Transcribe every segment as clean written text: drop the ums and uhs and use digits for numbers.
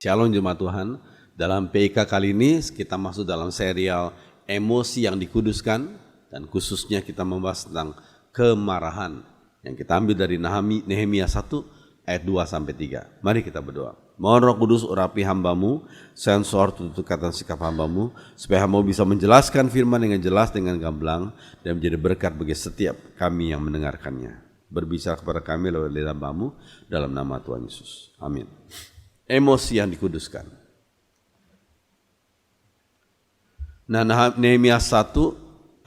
Shalom jemaat Tuhan. Dalam PIK kali ini kita masuk dalam serial emosi yang dikuduskan dan khususnya kita membahas tentang kemarahan yang kita ambil dari Nehemia 1 ayat 2 sampai 3. Mari kita berdoa. Mohon Roh Kudus urapi hambamu, sensor tutup kata sikap hambamu, supaya hambamu bisa menjelaskan firman dengan jelas, dengan gamblang, dan menjadi berkat bagi setiap kami yang mendengarkannya. Berbicara kepada kami lewat lidah hambamu dalam nama Tuhan Yesus. Amin. Emosi yang dikuduskan. Nah, Nehemia 1,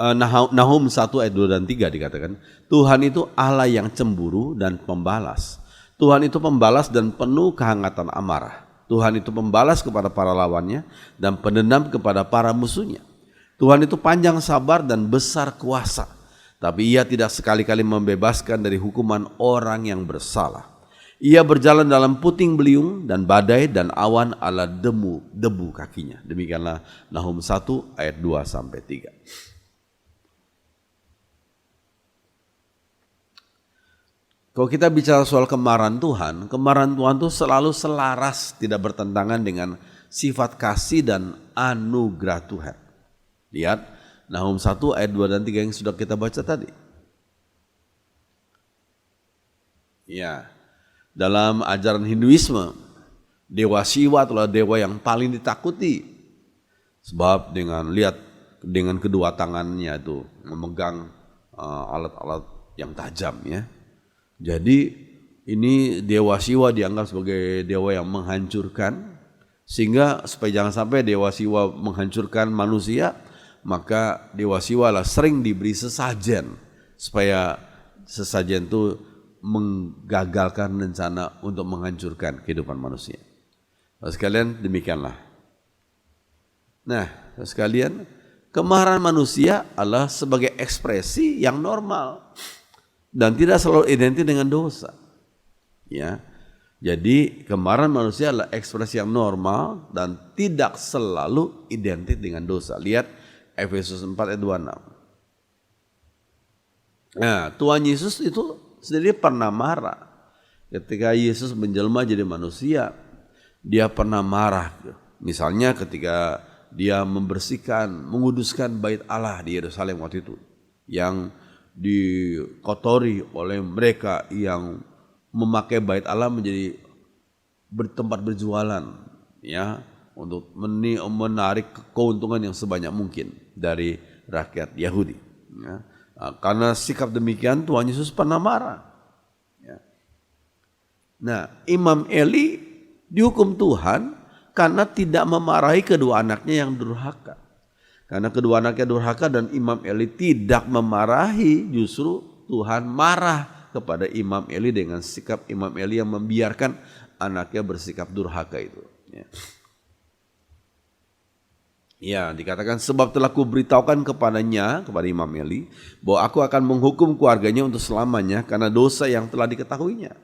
Nahum 1 ayat 2 dan 3 dikatakan, Tuhan itu Allah yang cemburu dan pembalas. Tuhan itu pembalas dan penuh kehangatan amarah. Tuhan itu pembalas kepada para lawannya dan pendendam kepada para musuhnya. Tuhan itu panjang sabar dan besar kuasa, tapi ia tidak sekali-kali membebaskan dari hukuman orang yang bersalah. Ia berjalan dalam puting beliung dan badai dan awan ala debu kakinya. Demikianlah Nahum 1 ayat 2 sampai 3. Kalau kita bicara soal kemarahan Tuhan itu selalu selaras, tidak bertentangan dengan sifat kasih dan anugerah Tuhan. Lihat Nahum 1 ayat 2 dan 3 yang sudah kita baca tadi. Ya. Dalam ajaran Hinduisme, dewa Shiva adalah dewa yang paling ditakuti. Sebab dengan kedua tangannya itu memegang alat-alat yang tajam ya. Jadi ini dewa Shiva dianggap sebagai dewa yang menghancurkan, sehingga supaya jangan sampai dewa Shiva menghancurkan manusia, maka dewa Shiva lah sering diberi sesajen supaya sesajen itu menggagalkan rencana untuk menghancurkan kehidupan manusia. Sekalian demikianlah. Nah, sekalian, kemarahan manusia adalah sebagai ekspresi yang normal dan tidak selalu identik dengan dosa. Ya. Jadi kemarahan manusia adalah ekspresi yang normal dan tidak selalu identik dengan dosa. Lihat Efesus 4 ayat 26. Nah, Tuhan Yesus itu sendiri pernah marah. Ketika Yesus menjelma jadi manusia, dia pernah marah. Misalnya ketika dia membersihkan, menguduskan bait Allah di Yerusalem waktu itu, yang dikotori oleh mereka yang memakai bait Allah menjadi tempat berjualan, ya, untuk menarik keuntungan yang sebanyak mungkin dari rakyat Yahudi. Ya. Karena sikap demikian Tuhan Yesus pernah marah. Ya. Nah, Imam Eli dihukum Tuhan karena tidak memarahi kedua anaknya yang durhaka. Karena kedua anaknya durhaka dan Imam Eli tidak memarahi, justru Tuhan marah kepada Imam Eli dengan sikap Imam Eli yang membiarkan anaknya bersikap durhaka itu. Ya. Ya, dikatakan sebab telah kuberitahukan kepada Imam Eli, bahwa aku akan menghukum keluarganya untuk selamanya karena dosa yang telah diketahuinya.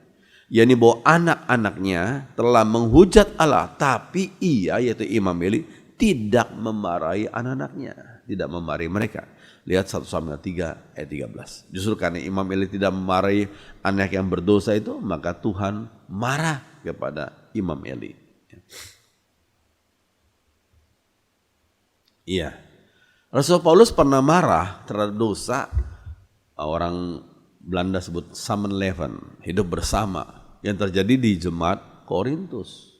yakni bahwa anak-anaknya telah menghujat Allah, tapi ia, yaitu Imam Eli, tidak memarahi anak-anaknya, tidak memarahi mereka. Lihat 1 Samuel 3 ayat 13. Justru karena Imam Eli tidak memarahi anak yang berdosa itu, maka Tuhan marah kepada Imam Eli. Iya. Rasul Paulus pernah marah terhadap dosa, orang Belanda sebut samenleven, hidup bersama, yang terjadi di jemaat Korintus.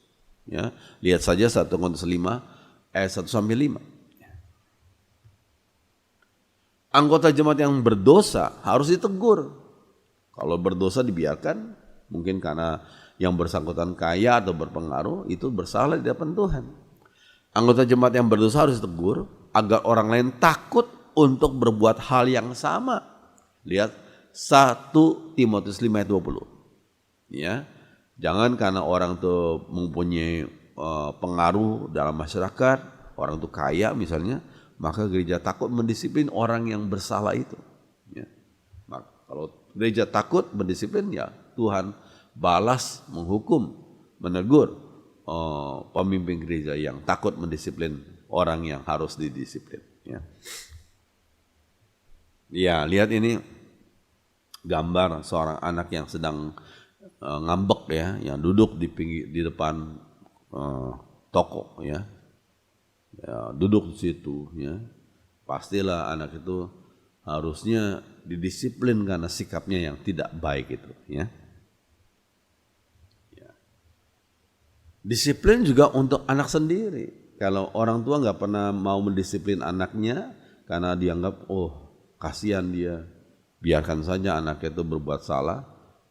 Ya, lihat saja 1 Korintus 5 ayat 1 sampai 5. Anggota jemaat yang berdosa harus ditegur. Kalau berdosa dibiarkan, mungkin karena yang bersangkutan kaya atau berpengaruh, itu bersalah di hadapan Tuhan. Anggota jemaat yang berdosa harus ditegur agar orang lain takut untuk berbuat hal yang sama. Lihat 1 Timotius 5 ayat 20. Ya, jangan karena orang itu mempunyai pengaruh dalam masyarakat, orang itu kaya misalnya, maka gereja takut mendisiplin orang yang bersalah itu. Ya. Maka kalau gereja takut mendisiplin, ya Tuhan balas, menghukum, menegur pemimpin gereja yang takut mendisiplin orang yang harus didisiplin. Ya, ya, lihat ini gambar seorang anak yang sedang ngambek, ya, yang duduk di depan toko ya, duduk di situ ya, pastilah anak itu harusnya didisiplin karena sikapnya yang tidak baik itu ya. Disiplin juga untuk anak sendiri. Kalau orang tua nggak pernah mau mendisiplin anaknya karena dianggap kasihan dia, biarkan saja anaknya itu berbuat salah,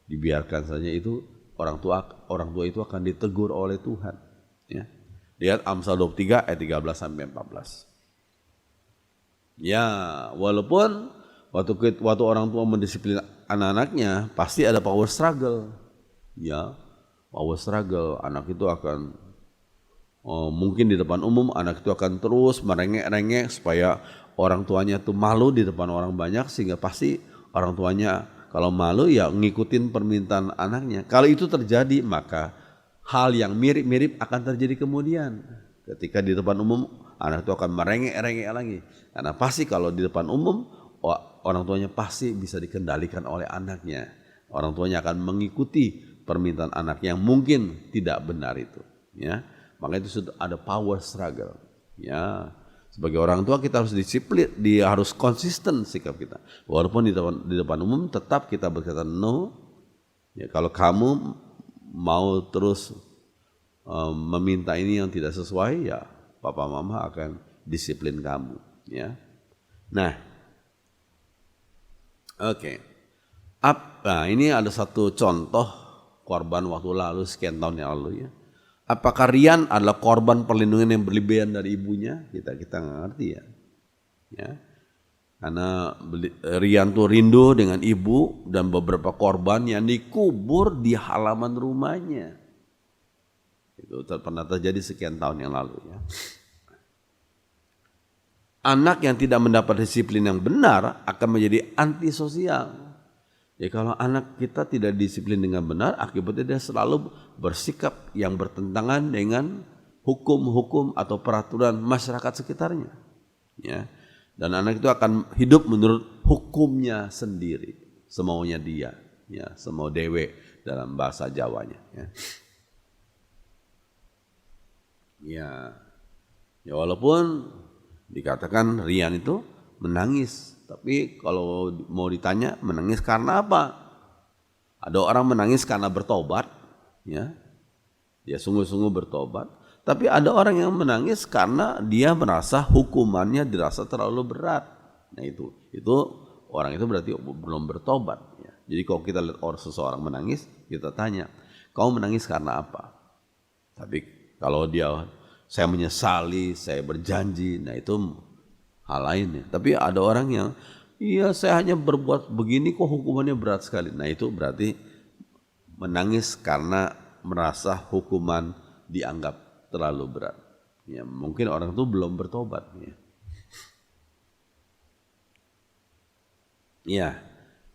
dibiarkan saja, itu orang tua itu akan ditegur oleh Tuhan. Ya. Lihat Amsal 23 ayat 13 sampai 14. Ya, walaupun waktu orang tua mendisiplin anak-anaknya pasti ada power struggle. Ya. Power struggle, anak itu akan mungkin di depan umum anak itu akan terus merengek-rengek supaya orang tuanya tuh malu di depan orang banyak, sehingga pasti orang tuanya kalau malu ya ngikutin permintaan anaknya. Kalau itu terjadi maka hal yang mirip-mirip akan terjadi kemudian. Ketika di depan umum anak itu akan merengek-rengek lagi. Karena pasti kalau di depan umum orang tuanya pasti bisa dikendalikan oleh anaknya. Orang tuanya akan mengikuti permintaan anak yang mungkin tidak benar itu, ya. Maka itu sudah ada power struggle, ya. Sebagai orang tua kita harus disiplin, harus konsisten sikap kita. Walaupun di depan umum tetap kita berkata no. Ya, kalau kamu mau terus meminta ini yang tidak sesuai, ya papa mama akan disiplin kamu, ya. Nah, oke. Nah, ini ada satu contoh korban waktu lalu, sekian tahun yang lalu ya. Apakah Rian adalah korban perlindungan yang berlebihan dari ibunya? Kita nggak ngerti ya. Karena Rian tuh rindu dengan ibu dan beberapa korban yang dikubur di halaman rumahnya. Itu pernah terjadi sekian tahun yang lalu ya. Anak yang tidak mendapat disiplin yang benar akan menjadi antisosial. Ya, kalau anak kita tidak disiplin dengan benar, akibatnya dia selalu bersikap yang bertentangan dengan hukum-hukum atau peraturan masyarakat sekitarnya. Ya. Dan anak itu akan hidup menurut hukumnya sendiri, semaunya dia, ya, semau dewe dalam bahasa Jawanya. Ya. Ya walaupun dikatakan Rian itu menangis. Tapi kalau mau ditanya menangis karena apa? Ada orang menangis karena bertobat, ya. Dia sungguh-sungguh bertobat. Tapi ada orang yang menangis karena dia merasa hukumannya dirasa terlalu berat. Nah itu orang itu berarti belum bertobat. Ya. Jadi kalau kita lihat seseorang menangis, kita tanya, kau menangis karena apa? Tapi kalau saya menyesali, saya berjanji, nah itu hal lainnya. Tapi ada orang yang, iya saya hanya berbuat begini kok hukumannya berat sekali. Nah itu berarti menangis karena merasa hukuman dianggap terlalu berat. Ya, mungkin orang itu belum bertobat. Ya.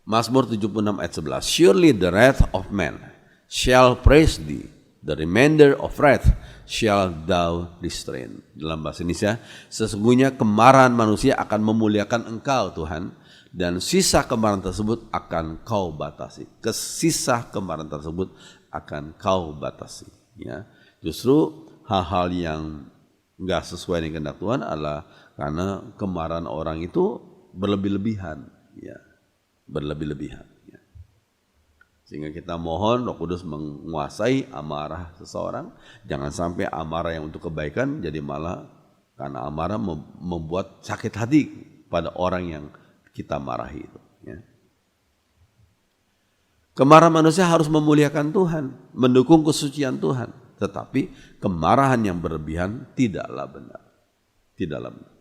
Mazmur 76 ayat 11. Surely the wrath of man shall praise thee, the remainder of wrath shall thou restrain. Dalam bahasa Indonesia, sesungguhnya kemarahan manusia akan memuliakan Engkau Tuhan, dan sisa kemarahan tersebut akan Kau batasi. Sisa kemarahan tersebut akan Kau batasi. Ya, justru hal-hal yang enggak sesuai dengan kehendak Tuhan adalah karena kemarahan orang itu berlebih-lebihan, ya, berlebih-lebihan. Sehingga kita mohon Roh Kudus menguasai amarah seseorang. Jangan sampai amarah yang untuk kebaikan jadi malah karena amarah membuat sakit hati pada orang yang kita marahi itu. Ya. Kemarahan manusia harus memuliakan Tuhan, mendukung kesucian Tuhan. Tetapi kemarahan yang berlebihan tidaklah benar. Tidaklah benar.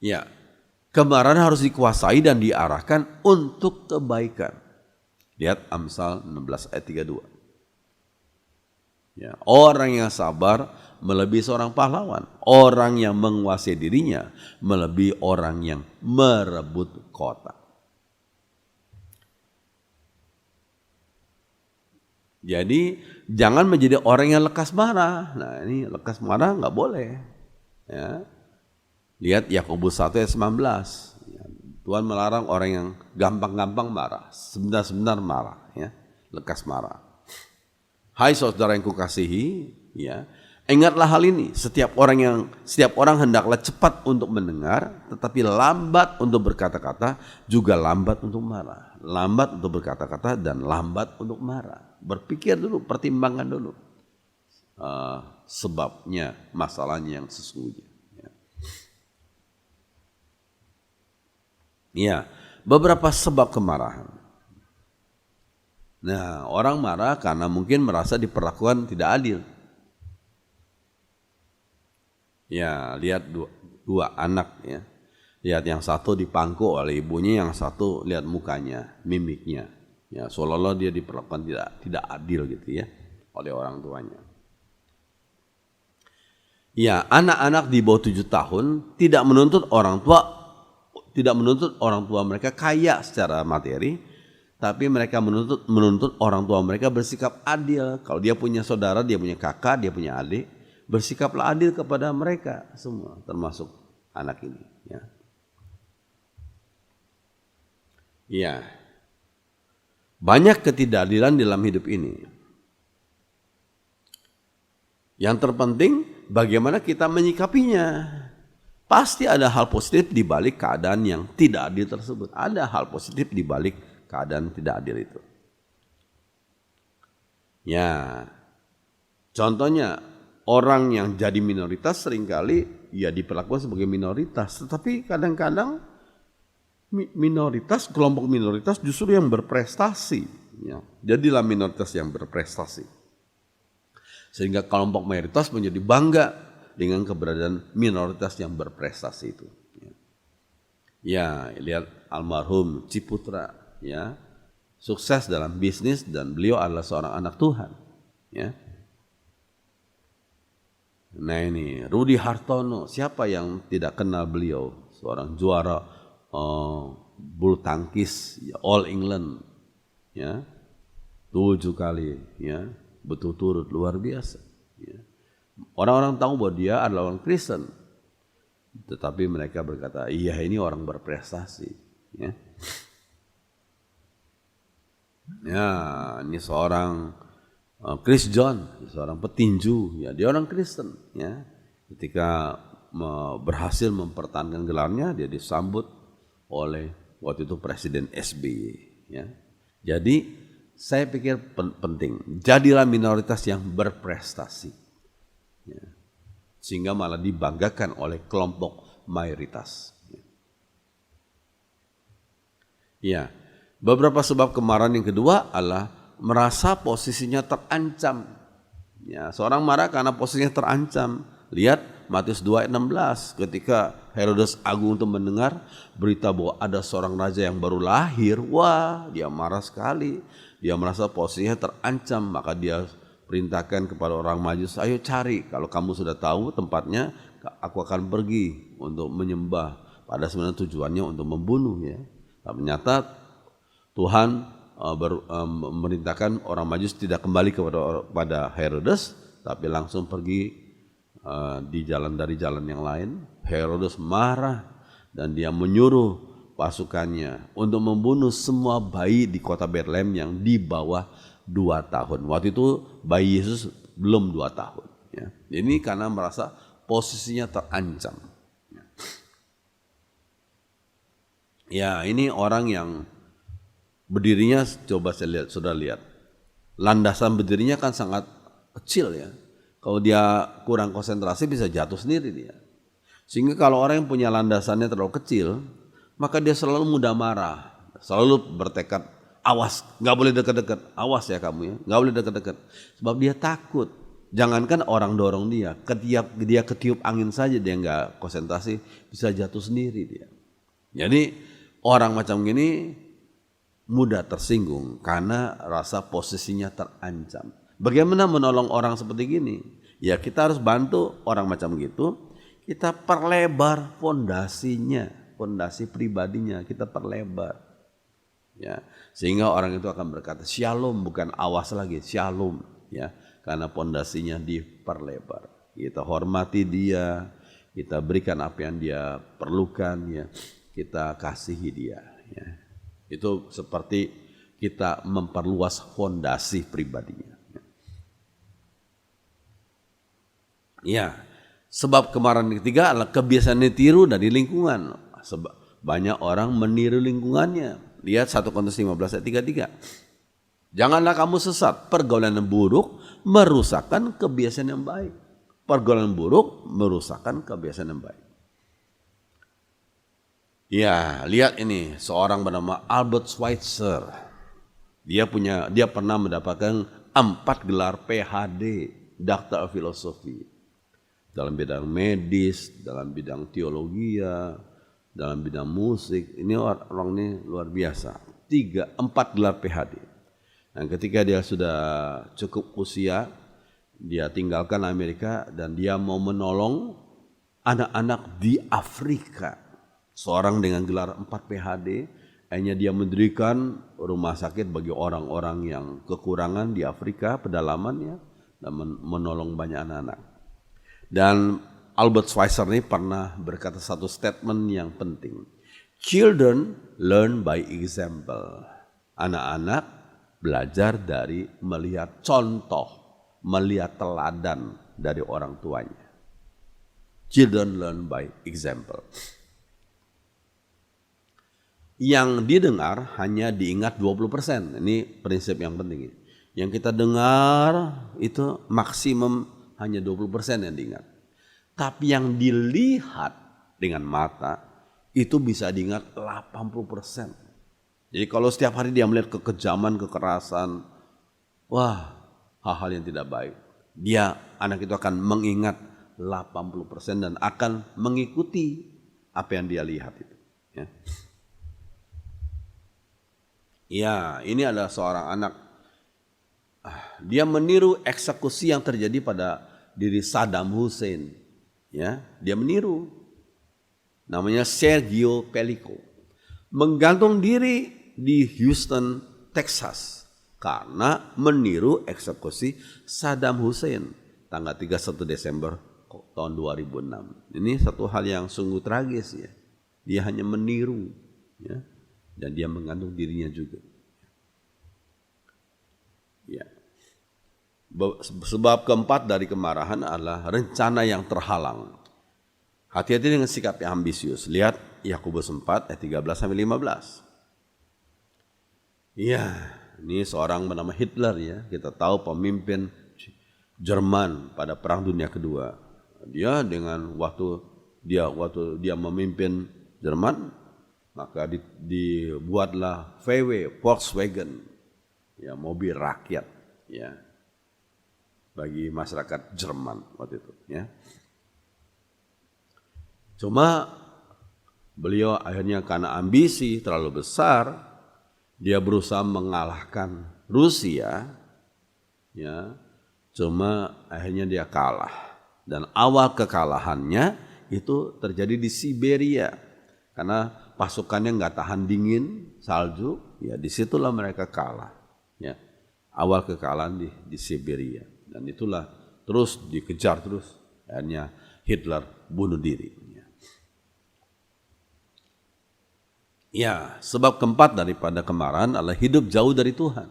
Ya. Kemarahan harus dikuasai dan diarahkan untuk kebaikan. Lihat Amsal 16 ayat 32. Ya, orang yang sabar melebihi seorang pahlawan. Orang yang menguasai dirinya melebihi orang yang merebut kota. Jadi jangan menjadi orang yang lekas marah. Nah ini lekas marah nggak boleh. Ya. Lihat Yakobus 1 ayat 19. Tuhan melarang orang yang gampang-gampang marah, sebentar-sebentar marah, ya, lekas marah. Hai saudara yang kukasihi, ya, ingatlah hal ini. Setiap orang hendaklah cepat untuk mendengar, tetapi lambat untuk berkata-kata, juga lambat untuk marah. Lambat untuk berkata-kata dan lambat untuk marah. Berpikir dulu, pertimbangkan dulu sebabnya, masalahnya yang sesungguhnya. Ya, beberapa sebab kemarahan. Nah, orang marah karena mungkin merasa diperlakukan tidak adil. Ya, lihat dua anak ya. Lihat yang satu dipangku oleh ibunya, yang satu lihat mukanya, mimiknya. Ya, seolah-olah dia diperlakukan tidak adil gitu ya oleh orang tuanya. Ya, anak-anak di bawah 7 tahun tidak menuntut orang tua mereka kaya secara materi, tapi mereka menuntut orang tua mereka bersikap adil. Kalau dia punya saudara, dia punya kakak, dia punya adik, bersikaplah adil kepada mereka semua, termasuk anak ini. Ya, ya. Banyak ketidakadilan dalam hidup ini. Yang terpenting bagaimana kita menyikapinya. Pasti ada hal positif di balik keadaan yang tidak adil tersebut. Ada hal positif di balik keadaan tidak adil itu. Ya, contohnya orang yang jadi minoritas seringkali ya diperlakukan sebagai minoritas. Tetapi kadang-kadang kelompok minoritas justru yang berprestasi. Ya, jadilah minoritas yang berprestasi. Sehingga kelompok mayoritas menjadi bangga dengan keberadaan minoritas yang berprestasi itu. Ya, lihat almarhum Ciputra, ya, sukses dalam bisnis dan beliau adalah seorang anak Tuhan. Ya. Nah ini Rudy Hartono, siapa yang tidak kenal beliau? Seorang juara bulu tangkis ya, All England, ya, 7 kali, ya, berturut-turut, luar biasa. Ya. Orang-orang tahu bahwa dia adalah orang Kristen, tetapi mereka berkata, iya ini orang berprestasi. Ya, ya ini seorang Chris John, seorang petinju, ya dia orang Kristen. Ya, ketika berhasil mempertahankan gelarnya, dia disambut oleh waktu itu Presiden SBY. Ya, jadi saya pikir penting, jadilah minoritas yang berprestasi. Ya. Sehingga malah dibanggakan oleh kelompok mayoritas. Ya, beberapa sebab kemarahan yang kedua adalah merasa posisinya terancam. Ya, seorang marah karena posisinya terancam. Lihat Matius 2 ayat 16, ketika Herodes agung untuk mendengar berita bahwa ada seorang raja yang baru lahir, wah dia marah sekali. Dia merasa posisinya terancam, maka dia perintahkan kepada orang Majus, ayo cari, kalau kamu sudah tahu tempatnya, aku akan pergi untuk menyembah. Pada sebenarnya tujuannya untuk membunuh, ya. Ternyata Tuhan memerintahkan orang Majus tidak kembali kepada Herodes, tapi langsung pergi dari jalan yang lain. Herodes marah dan dia menyuruh pasukannya untuk membunuh semua bayi di kota Bethlehem yang di bawah 2 tahun. Waktu itu bayi Yesus belum 2 tahun. Ya. Ini karena merasa posisinya terancam. Ya, ini orang yang berdirinya, coba saudara lihat. Landasan berdirinya kan sangat kecil ya. Kalau dia kurang konsentrasi bisa jatuh sendiri dia. Sehingga kalau orang yang punya landasannya terlalu kecil, maka dia selalu mudah marah, selalu bertekad, awas, nggak boleh dekat-dekat, awas ya kamu ya, nggak boleh dekat-dekat. Sebab dia takut. Jangankan orang dorong dia, dia ketiup angin saja dia nggak konsentrasi, bisa jatuh sendiri dia. Jadi orang macam gini mudah tersinggung karena rasa posisinya terancam. Bagaimana menolong orang seperti gini? Ya kita harus bantu orang macam gitu. Kita perlebar fondasinya, fondasi pribadinya kita perlebar. Ya, sehingga orang itu akan berkata shalom, bukan awas lagi, shalom, ya, karena fondasinya diperlebar. Kita hormati dia, kita berikan apa yang dia perlukan, ya, kita kasihi dia. Ya. Itu seperti kita memperluas fondasi pribadinya. Ya, sebab kemarahan ketiga adalah kebiasaan ditiru dari lingkungan. Sebab banyak orang meniru lingkungannya. Lihat 1 Korintus 15 ayat 33. Janganlah kamu sesat, pergaulan yang buruk merusakkan kebiasaan yang baik. Pergaulan buruk merusakkan kebiasaan yang baik. Ya, lihat ini seorang bernama Albert Schweitzer. Dia pernah mendapatkan 4 gelar PhD, Doctor of Philosophy. Dalam bidang medis, dalam bidang teologi, dalam bidang musik. Ini orang ini luar biasa. 4 gelar PhD. Dan ketika dia sudah cukup usia, dia tinggalkan Amerika dan dia mau menolong anak-anak di Afrika. Seorang dengan gelar 4 PhD, akhirnya dia mendirikan rumah sakit bagi orang-orang yang kekurangan di Afrika, pedalamannya, dan menolong banyak anak-anak. Dan Albert Schweitzer ini pernah berkata satu statement yang penting. Children learn by example. Anak-anak belajar dari melihat contoh, melihat teladan dari orang tuanya. Children learn by example. Yang didengar hanya diingat 20%. Ini prinsip yang penting. Yang kita dengar itu maksimum hanya 20% yang diingat. Tapi yang dilihat dengan mata itu bisa diingat 80%. Jadi kalau setiap hari dia melihat kekejaman, kekerasan, wah, hal-hal yang tidak baik, anak itu akan mengingat 80% dan akan mengikuti apa yang dia lihat itu. Ya, ini adalah seorang anak. Dia meniru eksekusi yang terjadi pada diri Saddam Hussein. Ya, dia meniru. Namanya Sergio Pellico. Menggantung diri di Houston, Texas. Karena meniru eksekusi Saddam Hussein. Tanggal 31 Desember tahun 2006. Ini satu hal yang sungguh tragis ya. Dia hanya meniru. Ya, dan dia menggantung dirinya juga. Ya. Sebab keempat dari kemarahan adalah rencana yang terhalang. Hati-hati dengan sikap yang ambisius. Lihat Yakobus 4 ayat 13 sampai 15. Iya, ini seorang bernama Hitler ya. Kita tahu pemimpin Jerman pada Perang Dunia Kedua. Dia dengan waktu dia memimpin Jerman, maka dibuatlah VW Volkswagen, ya, mobil rakyat ya bagi masyarakat Jerman waktu itu ya. Cuma beliau akhirnya karena ambisi terlalu besar, dia berusaha mengalahkan Rusia ya. Cuma akhirnya dia kalah. Dan awal kekalahannya itu terjadi di Siberia. Karena pasukannya nggak tahan dingin, salju, ya disitulah mereka kalah. Ya, awal kekalahan di Siberia. Dan itulah terus dikejar terus. Akhirnya Hitler bunuh diri. Ya, sebab keempat daripada kemarahan adalah hidup jauh dari Tuhan.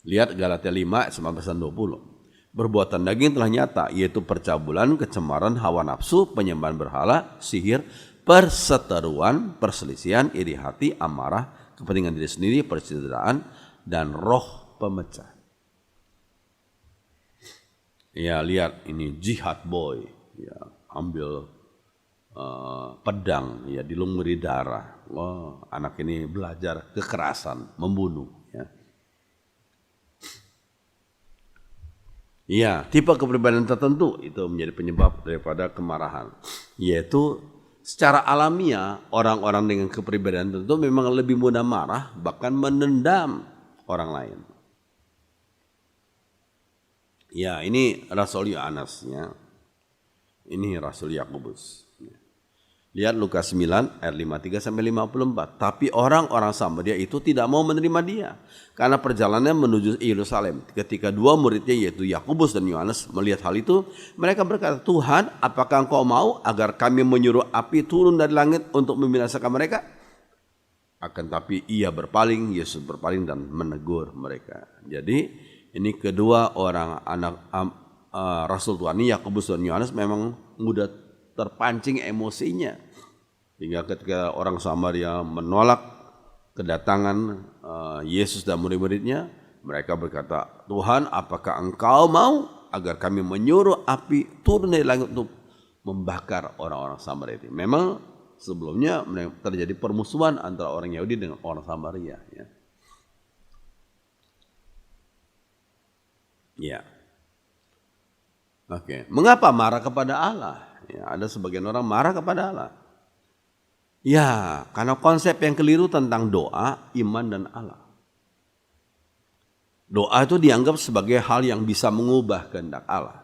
Lihat Galatia 5 ayat 19-20. Perbuatan daging telah nyata, yaitu percabulan, kecemaran, hawa nafsu, penyembahan berhala, sihir, perseteruan, perselisihan, iri hati, amarah, kepentingan diri sendiri, percideraan, dan roh pemecah. Ya, lihat ini jihad boy, ya, ambil pedang, ya, dilumuri darah. Wah, anak ini belajar kekerasan, membunuh. Ya. Ya, tipe kepribadian tertentu itu menjadi penyebab daripada kemarahan. Yaitu secara alamiah orang-orang dengan kepribadian tertentu memang lebih mudah marah, bahkan menendam orang lain. Ya, ini Rasul Yohanes ya. Ini Rasul Yakobus. Lihat Lukas 9 ayat 53 sampai 54. Tapi orang-orang Samaria itu tidak mau menerima dia karena perjalanannya menuju Yerusalem. Ketika dua muridnya yaitu Yakobus dan Yohanes melihat hal itu, mereka berkata, "Tuhan, apakah Engkau mau agar kami menyuruh api turun dari langit untuk membinasakan mereka?" Akan tapi ia berpaling, Yesus berpaling dan menegur mereka. Jadi ini kedua orang Rasul Tuhan Yakobus dan Yohanes memang mudah terpancing emosinya. Hingga ketika orang Samaria menolak kedatangan Yesus dan murid-muridnya, mereka berkata, Tuhan, apakah engkau mau agar kami menyuruh api turun dari langit untuk membakar orang-orang Samaria itu? Memang sebelumnya terjadi permusuhan antara orang Yahudi dengan orang Samaria. Ya. Oke. Mengapa marah kepada Allah? Ya, ada sebagian orang marah kepada Allah. Ya, karena konsep yang keliru tentang doa, iman, dan Allah. Doa itu dianggap sebagai hal yang bisa mengubah kehendak Allah.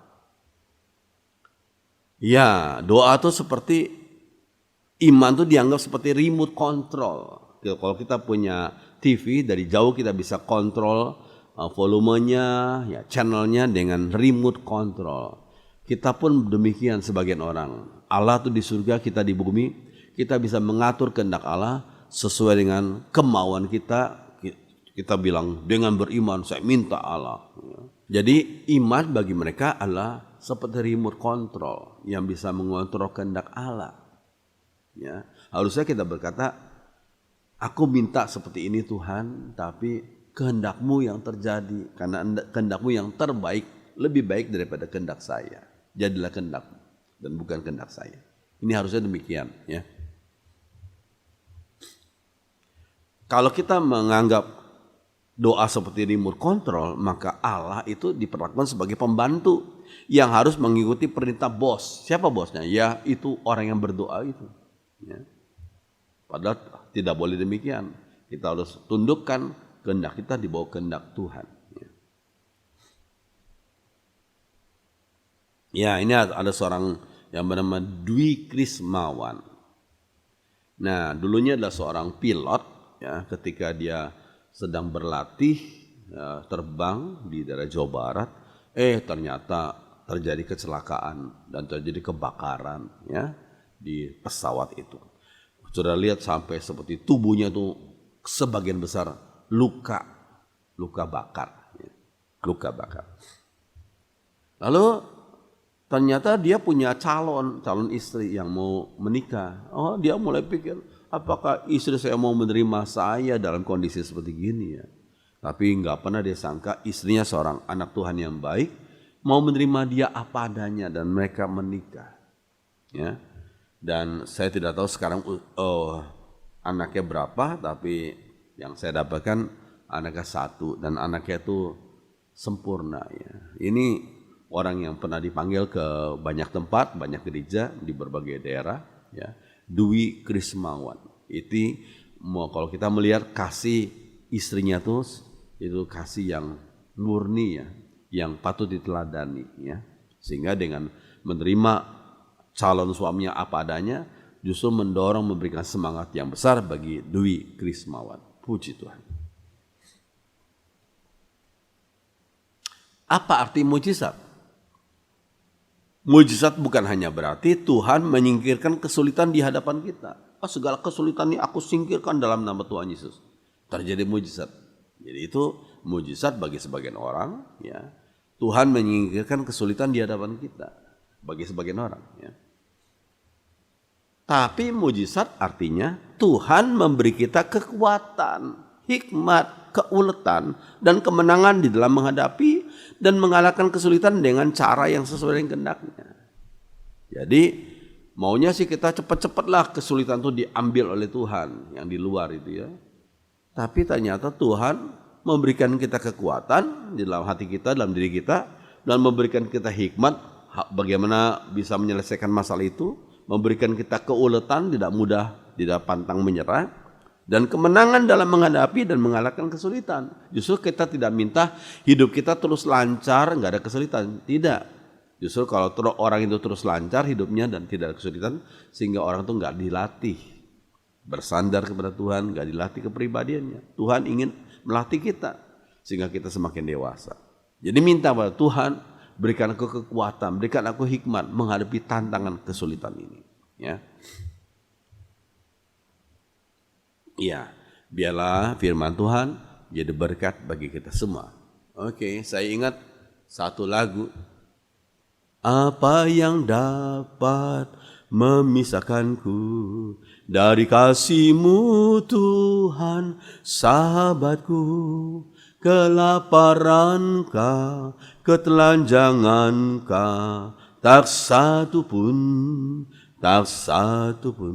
Ya, doa itu seperti iman itu dianggap seperti remote control. Kalau kita punya TV dari jauh kita bisa kontrol volumenya, ya channelnya dengan remote control. Kita pun demikian sebagian orang. Allah itu di surga, kita di bumi. Kita bisa mengatur kehendak Allah sesuai dengan kemauan kita. Kita bilang dengan beriman saya minta Allah. Jadi iman bagi mereka adalah seperti remote control yang bisa mengontrol kehendak Allah. Ya, harusnya kita berkata, aku minta seperti ini Tuhan, tapi kehendakmu yang terjadi, karena kehendakmu yang terbaik lebih baik daripada kehendak saya. Jadilah kehendakmu dan bukan kehendak saya. Ini harusnya demikian, ya. Kalau kita menganggap doa seperti remote control, maka Allah itu diperlakukan sebagai pembantu yang harus mengikuti perintah bos. Siapa bosnya? Ya, itu orang yang berdoa itu. Ya. Padahal tidak boleh demikian. Kita harus tundukkan kehendak kita di bawah kehendak Tuhan. Ya, ini ada seorang yang bernama Dwi Krismawan. Nah, dulunya adalah seorang pilot. Ya, ketika dia sedang berlatih terbang di daerah Jawa Barat, ternyata terjadi kecelakaan dan terjadi kebakaran, ya, di pesawat itu. Sudah lihat sampai seperti tubuhnya tuh sebagian besar luka bakar. Lalu ternyata dia punya calon istri yang mau menikah. Oh, dia mulai pikir, apakah istri saya mau menerima saya dalam kondisi seperti gini ya? Tapi nggak pernah dia sangka istrinya seorang anak Tuhan yang baik, mau menerima dia apa adanya dan mereka menikah. Ya. Dan saya tidak tahu sekarang anaknya berapa, tapi yang saya dapatkan anaknya 1 dan anaknya itu sempurna. Ya. Ini orang yang pernah dipanggil ke banyak tempat, banyak gereja di berbagai daerah. Ya. Dwi Krismawan. Itu kalau kita melihat kasih istrinya itu kasih yang murni, ya, yang patut diteladani. Ya. Sehingga dengan menerima calon suaminya apa adanya, justru mendorong memberikan semangat yang besar bagi Dwi Krismawan. Puji Tuhan. Apa arti mujizat? Mujizat bukan hanya berarti Tuhan menyingkirkan kesulitan di hadapan kita. Segala kesulitan ini aku singkirkan dalam nama Tuhan Yesus. Terjadi mujizat. Jadi itu mujizat bagi sebagian orang. Ya. Tuhan menyingkirkan kesulitan di hadapan kita. Bagi sebagian orang. Ya. Tapi mujizat artinya Tuhan memberi kita kekuatan, hikmat, keuletan, dan kemenangan di dalam menghadapi dan mengalahkan kesulitan dengan cara yang sesuai dengan kehendaknya. Jadi maunya sih kita cepat-cepatlah kesulitan itu diambil oleh Tuhan yang di luar itu ya. Tapi ternyata Tuhan memberikan kita kekuatan di dalam hati kita, dalam diri kita, dan memberikan kita hikmat bagaimana bisa menyelesaikan masalah itu, memberikan kita keuletan, tidak mudah, tidak pantang menyerah, dan kemenangan dalam menghadapi dan mengalahkan kesulitan. Justru kita tidak minta hidup kita terus lancar, nggak ada kesulitan. Tidak. Justru kalau orang itu terus lancar hidupnya dan tidak ada kesulitan, sehingga orang itu nggak dilatih bersandar kepada Tuhan, nggak dilatih kepribadiannya. Tuhan ingin melatih kita sehingga kita semakin dewasa. Jadi minta pada Tuhan, berikan aku kekuatan, berikan aku hikmat menghadapi tantangan kesulitan ini. Ya. Iya, biarlah firman Tuhan jadi berkat bagi kita semua. Oke, saya ingat satu lagu Apa yang dapat memisahkanku dari kasih-Mu Tuhan, sahabatku? Kelaparan-Kah, ketelanjangan-Kah, tak satu pun, tak satu pun.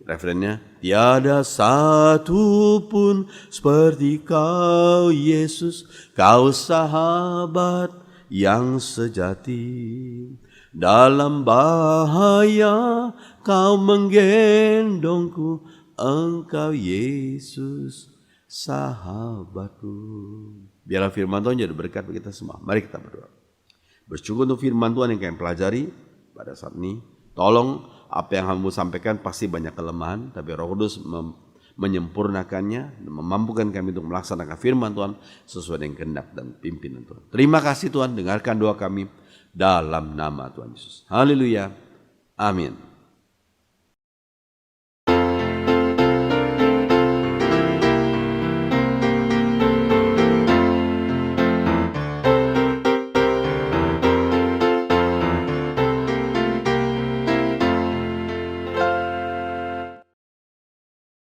Referennya, tiada satu pun seperti Kau Yesus, Kau sahabat yang sejati. Dalam bahaya Kau menggendongku, Engkau Yesus sahabatku. Biarlah firman Tuhan jadi berkat bagi kita semua. Mari kita berdoa. Bersyukur untuk firman Tuhan yang kami pelajari pada saat ini. Tolong apa yang hamba sampaikan pasti banyak kelemahan, tapi Roh Kudus menyempurnakannya dan memampukan kami untuk melaksanakan firman Tuhan sesuai dengan kehendak dan pimpinan Tuhan. Terima kasih Tuhan, dengarkan doa kami dalam nama Tuhan Yesus. Haleluya. Amin.